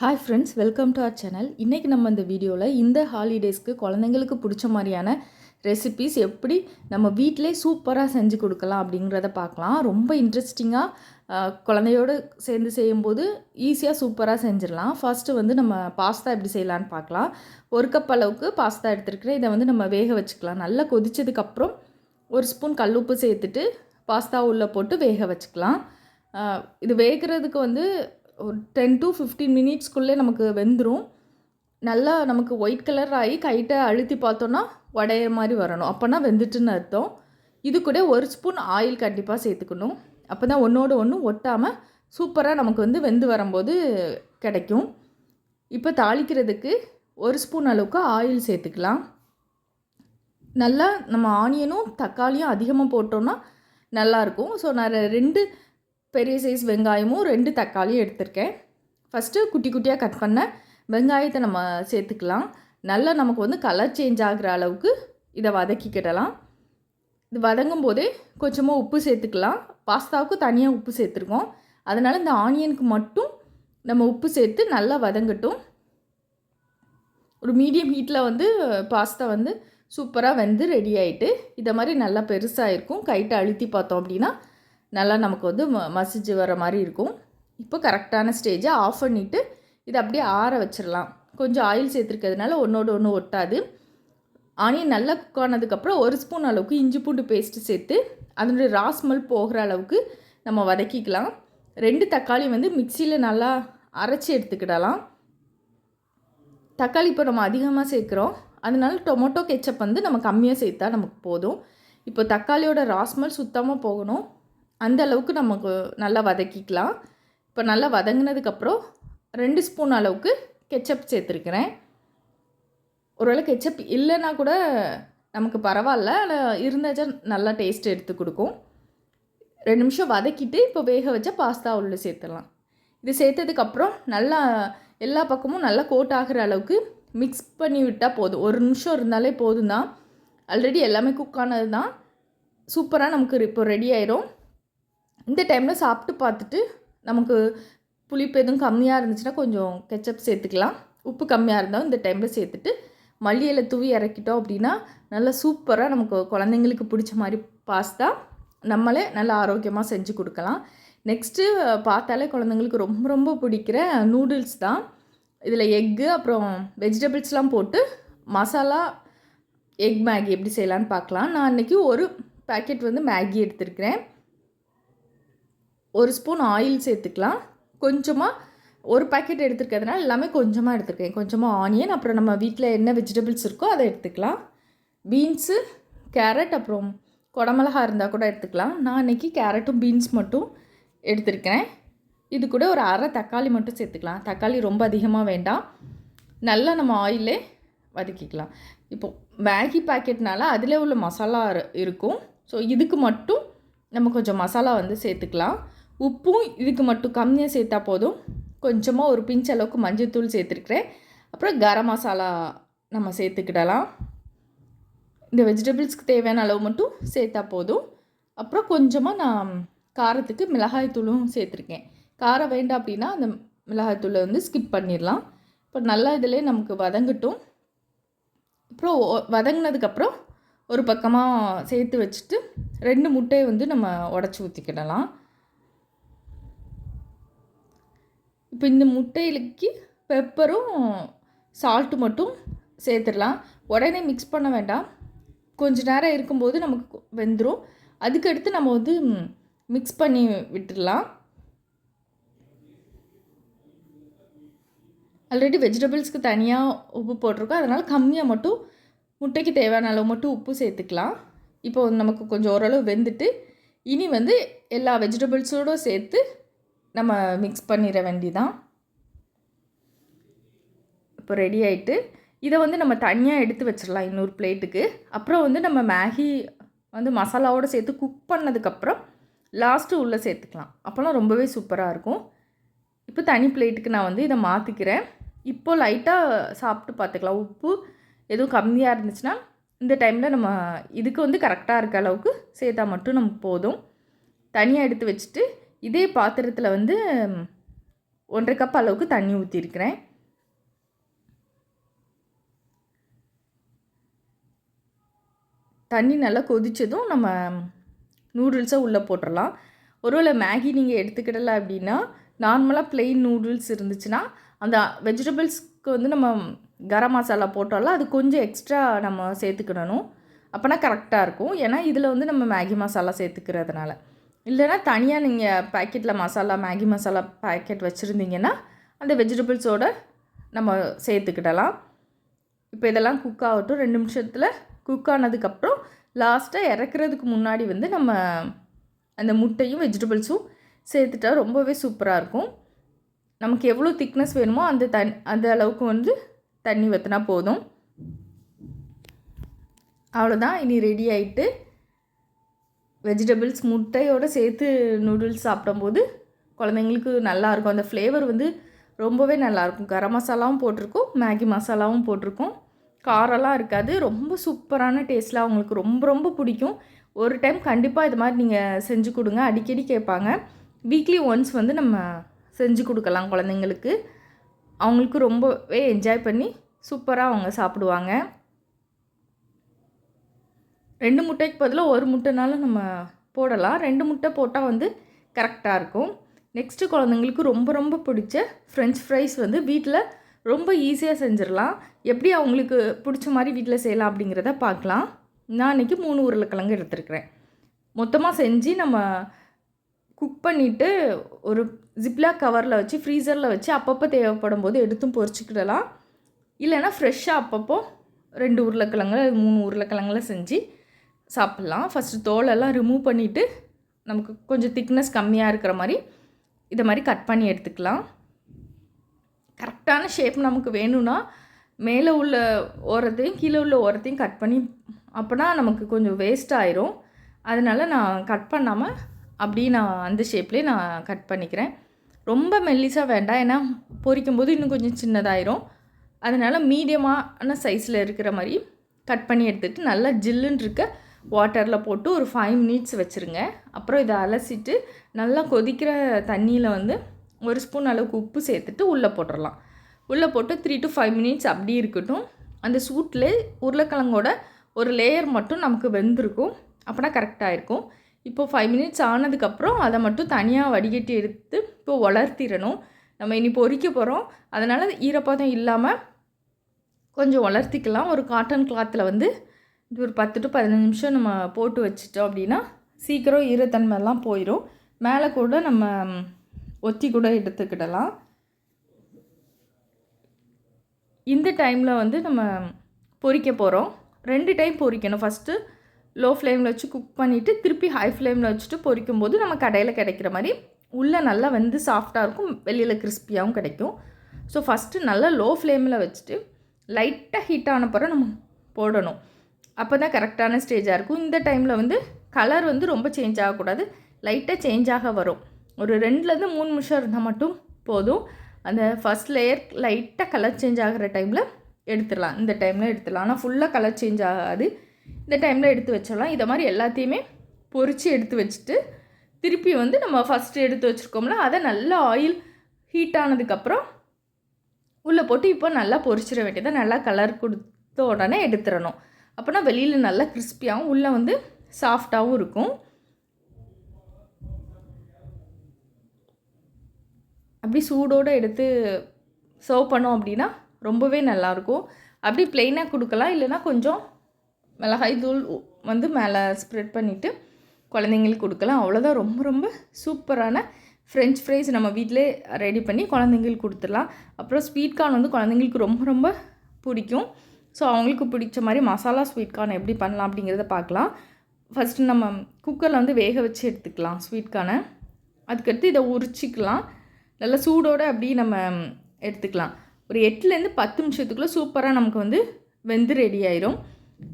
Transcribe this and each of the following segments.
Hi friends, welcome to our channel. இன்றைக்கி நம்ம இந்த வீடியோவில் இந்த ஹாலிடேஸ்க்கு குழந்தைங்களுக்கு பிடிச்ச மாதிரியான ரெசிபீஸ் எப்படி நம்ம வீட்டிலே சூப்பராக செஞ்சு கொடுக்கலாம் அப்படிங்கிறத பார்க்கலாம். ரொம்ப இன்ட்ரெஸ்டிங்காக குழந்தையோடு சேர்ந்து செய்யும்போது ஈஸியாக சூப்பராக செஞ்சிடலாம். ஃபஸ்ட்டு வந்து நம்ம பாஸ்தா எப்படி செய்யலான்னு பார்க்கலாம். 1 கப் அளவுக்கு பாஸ்தா எடுத்துருக்கிறேன். இதை வந்து நம்ம வேக வச்சுக்கலாம். நல்லா கொதிச்சதுக்கப்புறம் 1 ஸ்பூன் கல்லுப்பு சேர்த்துட்டு பாஸ்தா உள்ளே போட்டு வேக வச்சுக்கலாம். இது வேகிறதுக்கு வந்து ஒரு 10 to 15 மினிட்ஸ்க்குள்ளே நமக்கு வெந்துடும். நல்லா நமக்கு ஒயிட் கலர் ஆகி கைட்டை அழுத்தி பார்த்தோன்னா உடைய மாதிரி வரணும். அப்போனா வெந்துட்டுன்னு அர்த்தம். இது கூட 1 ஸ்பூன் ஆயில் கண்டிப்பாக சேர்த்துக்கணும். அப்போ தான் ஒன்றோடு ஒன்று ஒட்டாமல் சூப்பராக நமக்கு வந்து வெந்து வரும்போது கிடைக்கும். இப்போ தாளிக்கிறதுக்கு 1 ஸ்பூன் அளவுக்கு ஆயில் சேர்த்துக்கலாம். நல்லா நம்ம ஆனியனும் தக்காளியும் அதிகமாக போட்டோன்னா நல்லாயிருக்கும். ஸோ நான் 2 பெரிய சைஸ் வெங்காயமும் 2 தக்காளியும் எடுத்திருக்கேன். ஃபஸ்ட்டு குட்டி குட்டியாக கட் பண்ண வெங்காயத்தை நம்ம சேர்த்துக்கலாம். நல்லா நமக்கு வந்து கலர் சேஞ்ச் ஆகிற அளவுக்கு இதை வதக்கிக்கிடலாம். இது வதங்கும் போதே கொஞ்சமாக உப்பு சேர்த்துக்கலாம். பாஸ்தாவுக்கு தனியாக உப்பு சேர்த்துருக்கோம். அதனால் இந்த ஆனியனுக்கு மட்டும் நம்ம உப்பு சேர்த்து நல்லா வதங்கட்டும். ஒரு மீடியம் ஹீட்டில் வந்து பாஸ்தா வந்து சூப்பராக வெந்து ரெடி ஆகிட்டு இதை மாதிரி நல்லா பெருசாக இருக்கும். கைட்டை அழுத்தி பார்த்தோம் அப்படின்னா நல்லா நமக்கு வந்து மசிஞ்சு வர மாதிரி இருக்கும். இப்போ கரெக்டான ஸ்டேஜை ஆஃப் பண்ணிவிட்டு இதை அப்படியே ஆற வச்சிடலாம். கொஞ்சம் ஆயில் சேர்த்துருக்கிறதுனால ஒன்றோடு ஒன்று ஒட்டாது. ஆனியன் நல்லா குக் ஆனதுக்கப்புறம் 1 ஸ்பூன் அளவுக்கு இஞ்சி பூண்டு பேஸ்ட்டு சேர்த்து அதனுடைய ராஸ்மல் போகிற அளவுக்கு நம்ம வதக்கிக்கலாம். 2 தக்காளி வந்து மிக்சியில் நல்லா அரைச்சி எடுத்துக்கிடலாம். தக்காளி இப்போ நம்ம அதிகமாக சேர்க்குறோம். அதனால டொமேட்டோ கெச்சப் வந்து நம்ம கம்மியாக சேர்த்தா நமக்கு போதும். இப்போ தக்காளியோட ராஸ்மல் சுத்தமாக போகணும். அந்த அளவுக்கு நமக்கு நல்லா வதக்கிக்கலாம். இப்போ நல்லா வதங்கினதுக்கப்புறம் 2 ஸ்பூன் அளவுக்கு கெச்சப் சேர்த்துருக்கிறேன். ஒருவேளை கெச்சப் இல்லைன்னா கூட நமக்கு பரவாயில்ல, ஆனால் இருந்தாச்சா நல்லா டேஸ்ட் எடுத்து கொடுக்கும். 2 நிமிஷம் வதக்கிட்டு இப்போ வேக வச்ச பாஸ்தா உள்ளே சேர்த்துடலாம். இது சேர்த்ததுக்கப்புறம் நல்லா எல்லா பக்கமும் நல்லா கோட் ஆகிற அளவுக்கு மிக்ஸ் பண்ணி விட்டால் போதும். 1 நிமிஷம் இருந்தாலே போதும் தான். ஆல்ரெடி எல்லாமே குக் ஆனது தான். சூப்பராக நமக்கு இப்போ ரெடி ஆயிரும். இந்த டைமில் சாப்பிட்டு பார்த்துட்டு நமக்கு புளிப்பு எதுவும் கம்மியாக இருந்துச்சுன்னா கொஞ்சம் கெச்சப் சேர்த்துக்கலாம். உப்பு கம்மியாக இருந்தாலும் இந்த டைமில் சேர்த்துட்டு மல்லி இலை தூவி இறக்கிட்டோம் அப்படின்னா நல்லா சூப்பராக நமக்கு குழந்தைங்களுக்கு பிடிச்ச மாதிரி பாஸ்தா நம்மளே நல்லா ஆரோக்கியமாக செஞ்சு கொடுக்கலாம். நெக்ஸ்ட்டு பார்த்தாலே குழந்தைங்களுக்கு ரொம்ப ரொம்ப பிடிக்கிற நூடுல்ஸ் தான். இதில் எக்கு அப்புறம் வெஜிடபிள்ஸ்லாம் போட்டு மசாலா எக் மேகி எப்படி செய்யலான்னு பார்க்கலாம். நான் அன்றைக்கி ஒரு பேக்கெட் வந்து மேகி எடுத்துருக்கிறேன். 1 ஸ்பூன் ஆயில் சேர்த்துக்கலாம். கொஞ்சமாக ஒரு பேக்கெட் எடுத்துருக்கிறதுனால எல்லாமே கொஞ்சமாக எடுத்துருக்கேன். கொஞ்சமாக ஆனியன், அப்புறம் நம்ம வீட்டில் என்ன வெஜிடபிள்ஸ் இருக்கோ அதை எடுத்துக்கலாம். பீன்ஸு, கேரட், அப்புறம் குடமிளகா இருந்தால் கூட எடுத்துக்கலாம். நான் இன்றைக்கி கேரட்டும் பீன்ஸ் மட்டும் எடுத்துருக்கிறேன். இது கூட ஒரு அரை தக்காளி மட்டும் சேர்த்துக்கலாம். தக்காளி ரொம்ப அதிகமாக வேண்டாம். நல்லா நம்ம ஆயிலே வதக்கிக்கலாம். இப்போது மேகி பேக்கெட்னால அதில் உள்ள மசாலா இருக்கும். ஸோ இதுக்கு மட்டும் நம்ம கொஞ்சம் மசாலா வந்து சேர்த்துக்கலாம். உப்பும் இதுக்கு மட்டும் கம்மியாக சேர்த்தா போதும். கொஞ்சமாக ஒரு பிஞ்ச் அளவுக்கு மஞ்சள்தூள் சேர்த்துருக்குறேன். அப்புறம் கரம் மசாலா நம்ம சேர்த்துக்கிடலாம். இந்த வெஜிடபிள்ஸ்க்கு தேவையான அளவு மட்டும் சேர்த்தா போதும். அப்புறம் கொஞ்சமாக நான் காரத்துக்கு மிளகாய் தூளும் சேர்த்துருக்கேன். காரம் வேண்டாம் அப்படின்னா அந்த மிளகாய் தூளை வந்து ஸ்கிப் பண்ணிடலாம். இப்போ நல்லா இதிலே நமக்கு வதங்கட்டும். அப்புறம் வதங்கினதுக்கப்புறம் ஒரு பக்கமாக சேர்த்து வச்சுட்டு 2 முட்டையை வந்து நம்ம உடச்சி ஊற்றிக்கிடலாம். இப்போ இந்த முட்டையிலுக்கு பெப்பரும் சால்ட்டு மட்டும் சேர்த்துடலாம். உடனே மிக்ஸ் பண்ண வேண்டாம். கொஞ்ச நேரம் இருக்கும்போது நமக்கு வெந்துடும். அதுக்கடுத்து நம்ம வந்து மிக்ஸ் பண்ணி விட்டுடலாம். ஆல்ரெடி வெஜிடபிள்ஸ்க்கு தனியாக உப்பு போட்டிருக்கோம். அதனால் கம்மியாக மட்டும் முட்டைக்கு தேவையான அளவு மட்டும் உப்பு சேர்த்துக்கலாம். இப்போ நமக்கு கொஞ்சம் ஓரளவு வெந்துட்டு இனி வந்து எல்லா வெஜிடபிள்ஸோடு சேர்த்து நம்ம மிக்ஸ் பண்ணிட வேண்டிதான். இப்போ ரெடி ஆகிட்டு இதை வந்து நம்ம தனியாக எடுத்து வச்சிடலாம் இன்னொரு பிளேட்டுக்கு. அப்புறம் வந்து நம்ம மேகி வந்து மசாலாவோடு சேர்த்து குக் பண்ணதுக்கப்புறம் லாஸ்ட்டு உள்ளே சேர்த்துக்கலாம். அப்போலாம் ரொம்பவே சூப்பராக இருக்கும். இப்போ தனி பிளேட்டுக்கு நான் வந்து இதை மாற்றிக்கிறேன். இப்போது லைட்டாக சாப்பிட்டு பார்த்துக்கலாம். உப்பு எதுவும் கம்மியாக இருந்துச்சுன்னா இந்த டைமில் நம்ம இதுக்கு வந்து கரெக்டாக இருக்க அளவுக்கு சேர்த்தா மட்டும் நமக்கு போதும். தனியாக எடுத்து வச்சுட்டு இதே பாத்திரத்தில் வந்து 1.5 கப் அளவுக்கு தண்ணி ஊற்றிருக்கிறேன். தண்ணி நல்லா கொதித்ததும் நம்ம நூடுல்ஸை உள்ளே போட்டுடலாம். ஒருவேளை மேகி நீங்கள் எடுத்துக்கிடலை அப்படின்னா நார்மலாக ப்ளெயின் நூடுல்ஸ் இருந்துச்சுன்னா அந்த வெஜிடபிள்ஸ்க்கு வந்து நம்ம கரம் மசாலா போட்டாலும் அது கொஞ்சம் எக்ஸ்ட்ரா நம்ம சேர்த்துக்கிடணும். அப்போனா கரெக்டாக இருக்கும். ஏன்னா இதில் வந்து நம்ம மேகி மசாலா சேர்த்துக்கிறதுனால. இல்லைனா தனியாக நீங்கள் பேக்கெட்டில் மசாலா மேகி மசாலா பேக்கெட் வச்சுருந்தீங்கன்னா அந்த வெஜிடபிள்ஸோடு நம்ம சேர்த்துக்கிடலாம். இப்போ இதெல்லாம் குக் ஆகட்டும். 2 நிமிஷத்தில் குக் ஆனதுக்கப்புறம் லாஸ்ட்டாக இறக்குறதுக்கு முன்னாடி வந்து நம்ம அந்த முட்டையும் வெஜிடபிள்ஸும் சேர்த்துட்டா ரொம்பவே சூப்பராக இருக்கும். நமக்கு எவ்வளோ திக்னஸ் வேணுமோ அந்த அளவுக்கு வந்து தண்ணி ஊற்றினா போதும். அவ்வளோதான். இனி ரெடி ஆகிட்டு வெஜிடபிள்ஸ் முட்டையோடு சேர்த்து நூடுல்ஸ் சாப்பிடும்போது குழந்தைங்களுக்கு நல்லாயிருக்கும். அந்த ஃப்ளேவர் வந்து ரொம்பவே நல்லாயிருக்கும். கரம் மசாலாவும் போட்டிருக்கோம், மேகி மசாலாவும் போட்டிருக்கோம். காரெல்லாம் இருக்காது. ரொம்ப சூப்பரான டேஸ்ட்டில் அவங்களுக்கு ரொம்ப ரொம்ப பிடிக்கும். ஒரு டைம் கண்டிப்பாக இது மாதிரி நீங்கள் செஞ்சு கொடுங்க. அடிக்கடி கேட்பாங்க. வீக்லி ஒன்ஸ் வந்து நம்ம செஞ்சு கொடுக்கலாம் குழந்தைங்களுக்கு. அவங்களுக்கு ரொம்பவே என்ஜாய் பண்ணி சூப்பராக அவங்க சாப்பிடுவாங்க. 2 முட்டைக்கு பதிலாக 1 முட்டைனாலும் நம்ம போடலாம். 2 முட்டை போட்டால் வந்து கரெக்டாக இருக்கும். நெக்ஸ்ட்டு குழந்தைங்களுக்கு ரொம்ப ரொம்ப பிடிச்ச ஃப்ரெஞ்ச் ஃப்ரைஸ் வந்து வீட்டில் ரொம்ப ஈஸியாக செஞ்சிடலாம். எப்படி அவங்களுக்கு பிடிச்ச மாதிரி வீட்டில் செய்யலாம் அப்படிங்கிறத பார்க்கலாம். நான் இன்றைக்கி 3 உருளைக்கிழங்கு எடுத்துருக்கிறேன். மொத்தமாக செஞ்சு நம்ம குக் பண்ணிவிட்டு ஒரு ஜிப்லாக் கவரில் வச்சு ஃப்ரீசரில் வச்சு அப்பப்போ தேவைப்படும் போது எடுத்தும் பொரிச்சிக்கிடலாம். இல்லைன்னா ஃப்ரெஷ்ஷாக அப்பப்போ 2 உருளைக்கிழங்கு 3 உருளைக்கிழங்குல செஞ்சு சாப்பிட்லாம். ஃபஸ்ட்டு தோலெல்லாம் ரிமூவ் பண்ணிவிட்டு நமக்கு கொஞ்சம் திக்னஸ் கம்மியாக இருக்கிற மாதிரி இதை மாதிரி கட் பண்ணி எடுத்துக்கலாம். கரெக்டான ஷேப் நமக்கு வேணும்னா மேலே உள்ள ஓரத்தையும் கீழே உள்ள ஓரத்தையும் கட் பண்ணி, அப்போனா நமக்கு கொஞ்சம் வேஸ்ட் ஆயிரும். அதனால் நான் கட் பண்ணாமல் அப்படியே நான் அந்த ஷேப்லேயே நான் கட் பண்ணிக்கிறேன். ரொம்ப மெல்லிசாக வேண்டாம், ஏன்னா பொரிக்கும் போது இன்னும் கொஞ்சம் சின்னதாயிரும். அதனால் மீடியமான சைஸில் இருக்கிற மாதிரி கட் பண்ணி எடுத்துகிட்டு நல்லா ஜில்லுன்னு இருக்க வாட்டரில் போட்டு ஒரு 5 மினிட்ஸ் வச்சுருங்க. அப்புறம் இதை அலசிட்டு நல்லா கொதிக்கிற தண்ணியில் வந்து 1 ஸ்பூன் அளவுக்கு உப்பு சேர்த்துட்டு உள்ளே போட்டுடலாம். உள்ளே போட்டு 3 to 5 மினிட்ஸ் அப்படி இருக்கட்டும். அந்த சூட்டில் உருளைக்கிழங்கோட ஒரு லேயர் மட்டும் நமக்கு வெந்திருக்கும். அப்போனா கரெக்டாக இருக்கும். இப்போது 5 மினிட்ஸ் ஆனதுக்கப்புறம் அதை மட்டும் தனியாக வடிகட்டி எடுத்து இப்போ வளர்த்திடணும். நம்ம இனி பொரிக்க போகிறோம். அதனால் ஈரப்பதம் இல்லாமல் கொஞ்சம் வளர்த்திக்கலாம். ஒரு காட்டன் கிளாத்தில் வந்து இது ஒரு 10 to 15 நிமிஷம் நம்ம போட்டு வச்சிட்டோம் அப்படின்னா சீக்கிரம் ஈரத்தன்மைலாம் போயிடும். மேலே கூட நம்ம ஒத்தி கூட எடுத்துக்கிடலாம். இந்த டைமில் வந்து நம்ம பொரிக்க போகிறோம். 2 டைம் பொரிக்கணும். ஃபஸ்ட்டு லோ ஃப்ளேமில் வச்சு குக் பண்ணிவிட்டு திருப்பி ஹை ஃப்ளேமில் வச்சுட்டு பொரிக்கும்போது நம்ம கடையில் கிடைக்கிற மாதிரி உள்ளே நல்லா வந்து சாஃப்டாக இருக்கும், வெளியில் கிறிஸ்பியாகவும் கிடைக்கும். ஸோ ஃபஸ்ட்டு நல்லா லோ ஃப்ளேமில் வச்சுட்டு லைட்டாக ஹீட் ஆன பிறகு நம்ம போடணும். அப்போ தான் கரெக்டான ஸ்டேஜாக இருக்கும். இந்த டைமில் வந்து கலர் வந்து ரொம்ப சேஞ்ச் ஆகக்கூடாது, லைட்டாக சேஞ்ச் ஆக வரும். ஒரு 2லேருந்து 3 நிமிஷம் இருந்தால் மட்டும் போதும். அந்த ஃபஸ்ட் லேயர் லைட்டாக கலர் சேஞ்ச் ஆகிற டைமில் எடுத்துடலாம். இந்த டைமில் எடுத்துடலாம். ஆனால் ஃபுல்லாக கலர் சேஞ்ச் ஆகாது. இந்த டைமில் எடுத்து வச்சிடலாம். இதை மாதிரி எல்லாத்தையுமே பொரித்து எடுத்து வச்சுட்டு திருப்பி வந்து நம்ம ஃபஸ்ட்டு எடுத்து வச்சுருக்கோம்ல அதை நல்லா ஆயில் ஹீட் ஆனதுக்கப்புறம் உள்ளே போட்டு இப்போ நல்லா பொரிச்சிட வேண்டியதாக. நல்லா கலர் கொடுத்த உடனே எடுத்துடணும். அப்போனா வெளியில் நல்லா கிறிஸ்பியாகவும் உள்ளே வந்து சாஃப்டாகவும் இருக்கும். அப்படி சூடோடு எடுத்து சர்வ் பண்ணோம் அப்படின்னா ரொம்பவே நல்லாயிருக்கும். அப்படி ப்ளெயினாக கொடுக்கலாம். இல்லைனா கொஞ்சம் மிளகாய் தூள் வந்து மேலே ஸ்ப்ரெட் பண்ணிவிட்டு குழந்தைங்களுக்கு கொடுக்கலாம். அவ்வளோதான். ரொம்ப ரொம்ப சூப்பரான ஃப்ரெஞ்ச் ஃப்ரைஸ் நம்ம வீட்டிலே ரெடி பண்ணி குழந்தைங்களுக்கு கொடுத்துடலாம். அப்புறம் ஸ்வீட் கார்ன் வந்து குழந்தைங்களுக்கு ரொம்ப ரொம்ப பிடிக்கும். ஸோ அவங்களுக்கு பிடிச்ச மாதிரி மசாலா ஸ்வீட் கார்ன் எப்படி பண்ணலாம் அப்படிங்கிறத பார்க்கலாம். ஃபஸ்ட்டு நம்ம குக்கரில் வந்து வேக வச்சு எடுத்துக்கலாம் ஸ்வீட் கார்னை. அதுக்கடுத்து இதை உரிச்சிக்கலாம். நல்லா சூடோடு அப்படியே நம்ம எடுத்துக்கலாம். ஒரு 8லேருந்து 10 நிமிஷத்துக்குள்ளே சூப்பராக நமக்கு வந்து வெந்து ரெடி ஆயிரும்.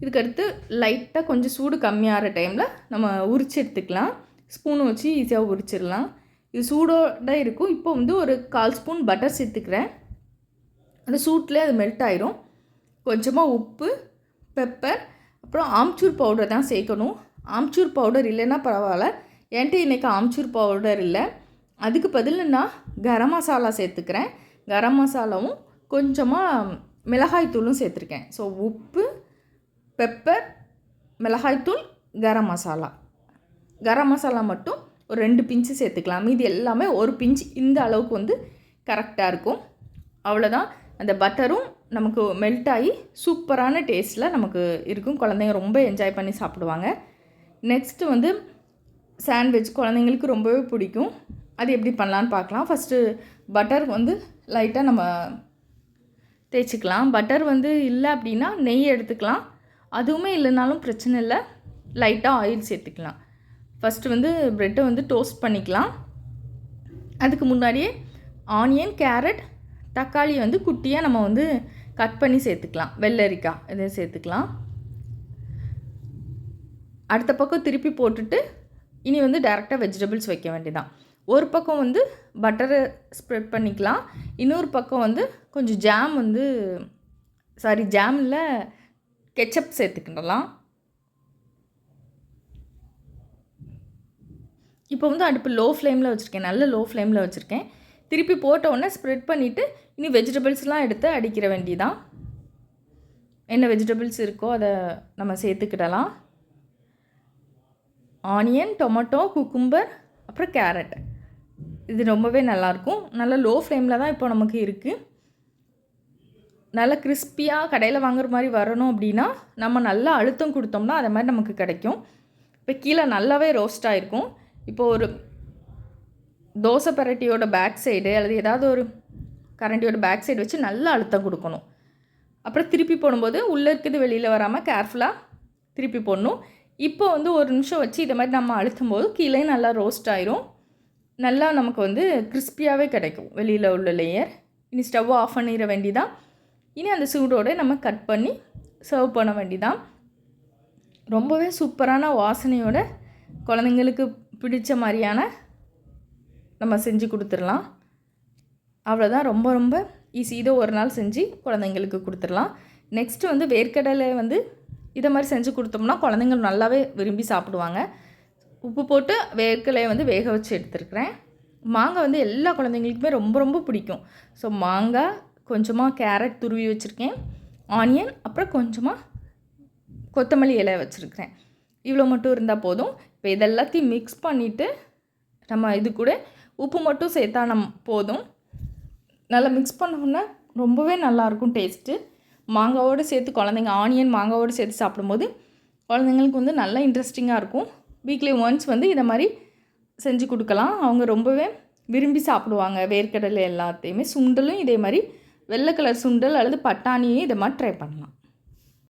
இதுக்கடுத்து லைட்டாக கொஞ்சம் சூடு கம்மியாகிற டைமில் நம்ம உரிச்சு எடுத்துக்கலாம். ஸ்பூனை வச்சு ஈஸியாக உரிச்சிடலாம். இது சூடோடு இருக்கும். இப்போ வந்து ஒரு 1/4 ஸ்பூன் பட்டர் சேர்த்துக்கிறேன். அந்த சூட்டில் அது மெல்ட் ஆயிரும். கொஞ்சமாக உப்பு, பெப்பர், அப்புறம் ஆம்ச்சூர் பவுடர் தான் சேர்க்கணும். ஆம்ச்சூர் பவுடர் இல்லைன்னா பரவாயில்ல. என்கிட்ட இன்றைக்கி ஆம்ச்சூர் பவுடர் இல்லை. அதுக்கு பதில் நான் கரம் மசாலா சேர்த்துக்கிறேன். கரம் மசாலாவும் கொஞ்சமாக மிளகாய்த்தூளும் சேர்த்துருக்கேன். ஸோ உப்பு, பெப்பர், மிளகாய்த்தூள், கரம் மசாலா. கரம் மசாலா மட்டும் ஒரு 2 பிஞ்சு சேர்த்துக்கலாம். மீதி எல்லாமே ஒரு பிஞ்சு இந்த அளவுக்கு வந்து கரெக்டாக இருக்கும். அவ்வளோதான். அந்த பட்டரும் நமக்கு மெல்ட் ஆகி சூப்பரான டேஸ்ட்டில் நமக்கு இருக்கும். குழந்தைங்க ரொம்ப என்ஜாய் பண்ணி சாப்பிடுவாங்க. நெக்ஸ்ட்டு வந்து சாண்ட்விச் குழந்தைங்களுக்கு ரொம்பவே பிடிக்கும். அது எப்படி பண்ணலான்னு பார்க்கலாம். ஃபஸ்ட்டு பட்டர் வந்து லைட்டாக நம்ம தேய்ச்சிக்கலாம். பட்டர் வந்து இல்லை அப்படின்னா நெய் எடுத்துக்கலாம். அதுவுமே இல்லைனாலும் பிரச்சனை இல்லை, லைட்டாக ஆயில் சேர்த்துக்கலாம். ஃபஸ்ட்டு வந்து ப்ரெட்டை வந்து டோஸ்ட் பண்ணிக்கலாம். அதுக்கு முன்னாடியே ஆனியன், கேரட், தக்காளி வந்து குட்டியாக நம்ம வந்து கட் பண்ணி சேர்த்துக்கலாம். வெள்ளரிக்காய் இதை சேர்த்துக்கலாம். அடுத்த பக்கம் திருப்பி போட்டுட்டு இனி வந்து டைரெக்டாக வெஜிடபிள்ஸ் வைக்க வேண்டியதான். ஒரு பக்கம் வந்து பட்டரை ஸ்ப்ரெட் பண்ணிக்கலாம். இன்னொரு பக்கம் வந்து கொஞ்சம் ஜாம் வந்து ஜாமில் கெச்சப் சேர்த்துக்கிடலாம். இப்போ வந்து அடுப்பு லோ ஃப்ளேமில் வச்சுருக்கேன். நல்ல லோ ஃப்ளேமில் வச்சுருக்கேன். திருப்பி போட்ட உடனே ஸ்ப்ரெட் பண்ணிவிட்டு இனி வெஜிடபிள்ஸ்லாம் எடுத்து அடிக்கிற வேண்டியதான். என்ன வெஜிடபிள்ஸ் இருக்கோ அதை நம்ம சேர்த்துக்கிடலாம். ஆனியன், டொமேட்டோ, குக்கும்பர், அப்புறம் கேரட். இது ரொம்பவே நல்லாயிருக்கும். நல்ல லோ ஃப்ளேமில் தான் இப்போ நமக்கு இருக்குது. நல்லா கிறிஸ்பியாக கடையில் வாங்குற மாதிரி வரணும் அப்படின்னா நம்ம நல்லா அழுத்தம் கொடுத்தோம்னா அதை மாதிரி நமக்கு கிடைக்கும். இப்போ கீழே நல்லாவே ரோஸ்ட் ஆகிருக்கும். இப்போ ஒரு தோசை பரட்டியோட பேக் சைடு அல்லது ஏதாவது ஒரு கரண்டியோட பேக் சைடு வச்சு நல்லா அழுத்தம் கொடுக்கணும். அப்புறம் திருப்பி போடும்போது உள்ளே இருக்கிறது வெளியில் வராமல் கேர்ஃபுல்லாக திருப்பி போடணும். இப்போ வந்து ஒரு நிமிஷம் வச்சு இதை மாதிரி நம்ம அழுத்தும் போது கீழே நல்லா ரோஸ்ட் ஆயிரும். நல்லா நமக்கு வந்து கிறிஸ்பியாகவே கிடைக்கும் வெளியில் உள்ள லேயர். இனி ஸ்டவ் ஆஃப் பண்ணிட வேண்டிதான். இனி அந்த சூடோடு நம்ம கட் பண்ணி சர்வ் பண்ண வேண்டிதான். ரொம்பவே சூப்பரான வாசனையோட குழந்தைங்களுக்கு பிடிச்ச மாதிரியான நம்ம செஞ்சு கொடுத்துடலாம். அவ்வளோதான். ரொம்ப ரொம்ப ஈஸி. இதை ஒரு நாள் செஞ்சு குழந்தைங்களுக்கு கொடுத்துடலாம். நெக்ஸ்ட்டு வந்து வேர்க்கடலை வந்து இதை மாதிரி செஞ்சு கொடுத்தோம்னா குழந்தைங்க நல்லாவே விரும்பி சாப்பிடுவாங்க. உப்பு போட்டு வேர்க்கடலையை வந்து வேக வச்சு எடுத்துருக்கிறேன். மாங்காய் வந்து எல்லா குழந்தைங்களுக்குமே ரொம்ப ரொம்ப பிடிக்கும். ஸோ மாங்காய், கொஞ்சமாக கேரட் துருவி வச்சுருக்கேன், ஆனியன், அப்புறம் கொஞ்சமாக கொத்தமல்லி இலை வச்சுருக்கிறேன். இவ்வளோ மட்டும் இருந்தால் போதும். இப்போ இதெல்லாத்தையும் மிக்ஸ் பண்ணிவிட்டு நம்ம இது கூட உப்பு மட்டும் சேர்த்தா போதும். நல்லா மிக்ஸ் பண்ணோன்னா ரொம்பவே நல்லாயிருக்கும் டேஸ்ட்டு. மாங்காவோடு சேர்த்து குழந்தைங்க ஆனியன் மாங்காவோடு சேர்த்து சாப்பிடும்போது குழந்தைங்களுக்கு வந்து நல்லா இன்ட்ரெஸ்டிங்காக இருக்கும். வீக்லி ஒன்ஸ் வந்து இதை மாதிரி செஞ்சு கொடுக்கலாம். அவங்க ரொம்பவே விரும்பி சாப்பிடுவாங்க. வேர்க்கடலை எல்லாத்தையுமே. சுண்டலும் இதே மாதிரி வெள்ளை கலர் சுண்டல் அல்லது பட்டாணியும் இதை மாதிரி ட்ரை பண்ணலாம்.